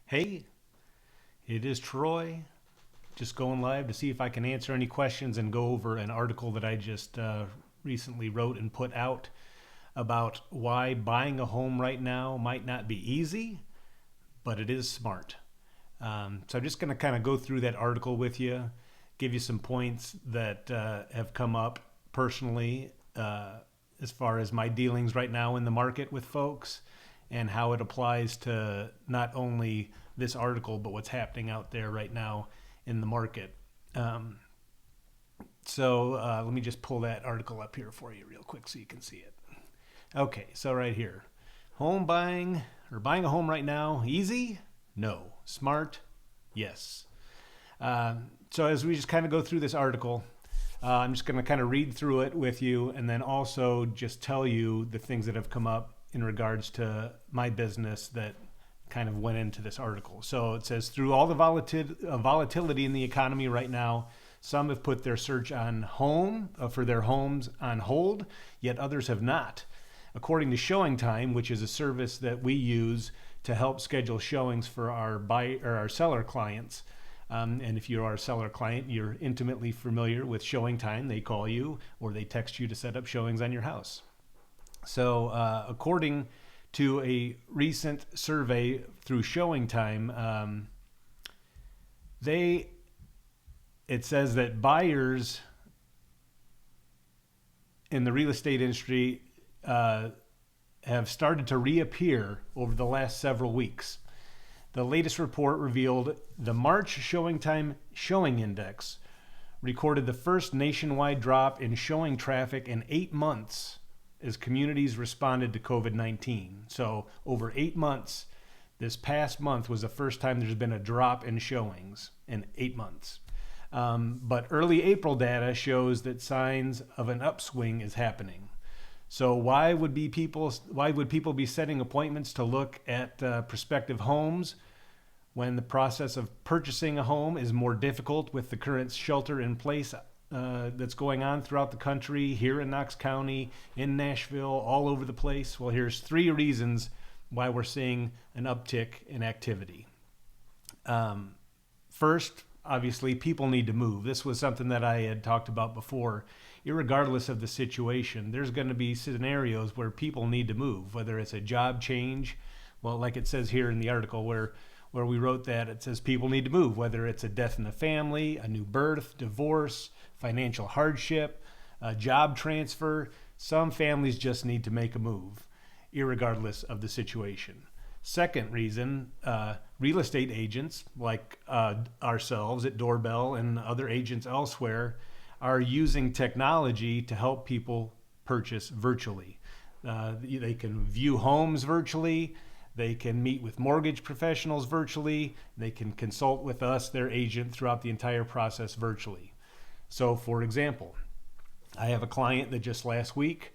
Hey, it is Troy. Just going live to see if I can answer any questions and go over an article that I just recently wrote and put out about why buying a home right now might not be easy, but it is smart. So I'm just going to kind of go through that article with you, give you some points that have come up personally as far as my dealings right now in the market with folks and how it applies to not only this article, but what's happening out there right now in the market. Um, so let me just pull that article up here for you real quick so you can see it. Okay, so right here, home buying or buying a home right now, easy? No. Smart? Yes. So as we just kind of go through this article, I'm just going to kind of read through it with you and then also just tell you the things that have come up in regards to my business that kind of went into this article. So it says, through all the volatility in the economy right now, some have put their search on home for their homes on hold, yet others have not. According to Showing Time, which is a service that we use to help schedule showings for our seller clients, and if you are a seller client, you're intimately familiar with Showing Time. They call you or they text you to set up showings on your house. So according to a recent survey through Showing Time, it says that buyers in the real estate industry have started to reappear over the last several weeks. The latest report revealed the March Showing Time Showing Index recorded the first nationwide drop in showing traffic in 8 months as communities responded to COVID-19. So over 8 months, this past month was the first time there's been a drop in showings in 8 months. But early April data shows that signs of an upswing is happening. So why would people be setting appointments to look at prospective homes when the process of purchasing a home is more difficult with the current shelter in place that's going on throughout the country, here in Knox County, in Nashville, all over the place? Well, here's 3 reasons why we're seeing an uptick in activity. First, obviously, people need to move. This was something that I had talked about before. Irregardless of the situation, there's going to be scenarios where people need to move, whether it's a job change. Well, like it says here in the article where we wrote that, it says people need to move, whether it's a death in the family, a new birth, divorce, financial hardship, a job transfer. Some families just need to make a move, irregardless of the situation. Second reason, real estate agents like ourselves at Doorbell and other agents elsewhere are using technology to help people purchase virtually. They can view homes virtually. They can meet with mortgage professionals virtually. They can consult with us, their agent, throughout the entire process virtually. So, for example, I have a client that just last week,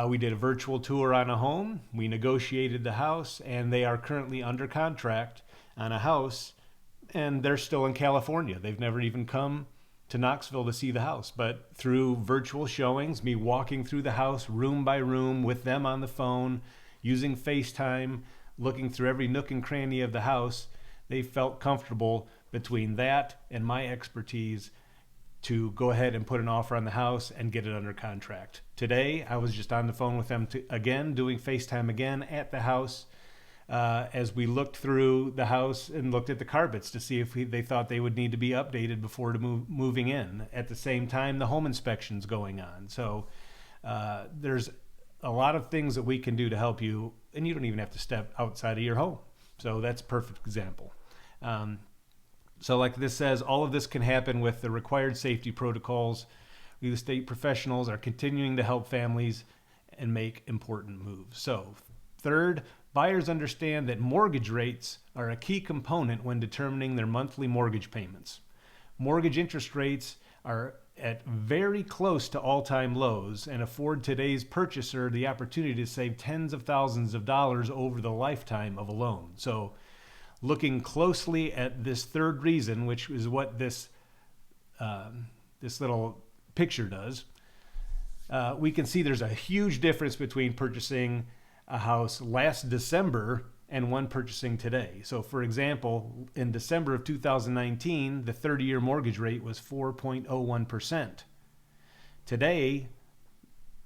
we did a virtual tour on a home. We negotiated the house, and they are currently under contract on a house, and they're still in California. They've never even come to Knoxville to see the house, but through virtual showings, me walking through the house room by room with them on the phone, using FaceTime, looking through every nook and cranny of the house, they felt comfortable between that and my expertise to go ahead and put an offer on the house and get it under contract. Today, I was just on the phone with them again, doing FaceTime again at the house as we looked through the house and looked at the carpets to see if they thought they would need to be updated before moving in. At the same time, the home inspection's going on. So there's a lot of things that we can do to help you, and you don't even have to step outside of your home. So that's a perfect example. So like this says, all of this can happen with the required safety protocols. Real estate professionals are continuing to help families and make important moves. So third, buyers understand that mortgage rates are a key component when determining their monthly mortgage payments. Mortgage interest rates are at very close to all-time lows and afford today's purchaser the opportunity to save tens of thousands of dollars over the lifetime of a loan. So looking closely at this third reason, which is what this little picture does, we can see there's a huge difference between purchasing a house last December and one purchasing today. So for example, in December of 2019, the 30-year mortgage rate was 4.01%. Today,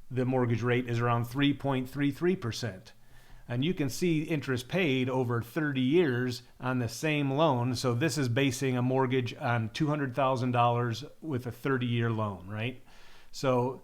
the mortgage rate is around 3.33%. And you can see interest paid over 30 years on the same loan. So this is basing a mortgage on $200,000 with a 30-year loan, right? So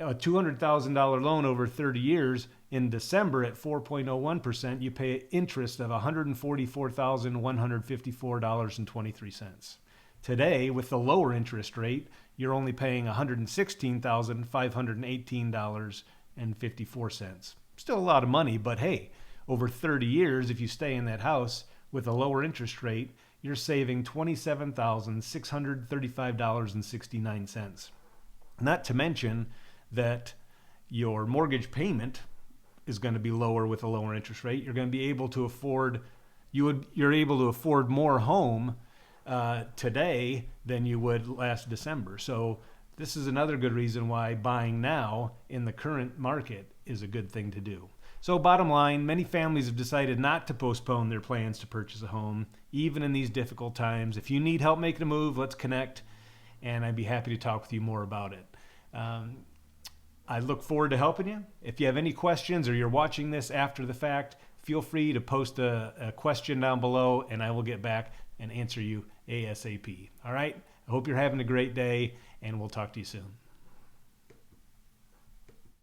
a $200,000 loan over 30 years, in December at 4.01%, you pay interest of $144,154.23. Today, with the lower interest rate, you're only paying $116,518.54. Still a lot of money, but hey, over 30 years, if you stay in that house with a lower interest rate, you're saving $27,635.69. Not to mention that your mortgage payment is going to be lower with a lower interest rate. You're going to be able to afford, you're able to afford more home today than you would last December. So this is another good reason why buying now in the current market is a good thing to do. So bottom line, many families have decided not to postpone their plans to purchase a home, even in these difficult times. If you need help making a move, let's connect, and I'd be happy to talk with you more about it. I look forward to helping you. If you have any questions or you're watching this after the fact, feel free to post a question down below and I will get back and answer you ASAP. All right? I hope you're having a great day and we'll talk to you soon.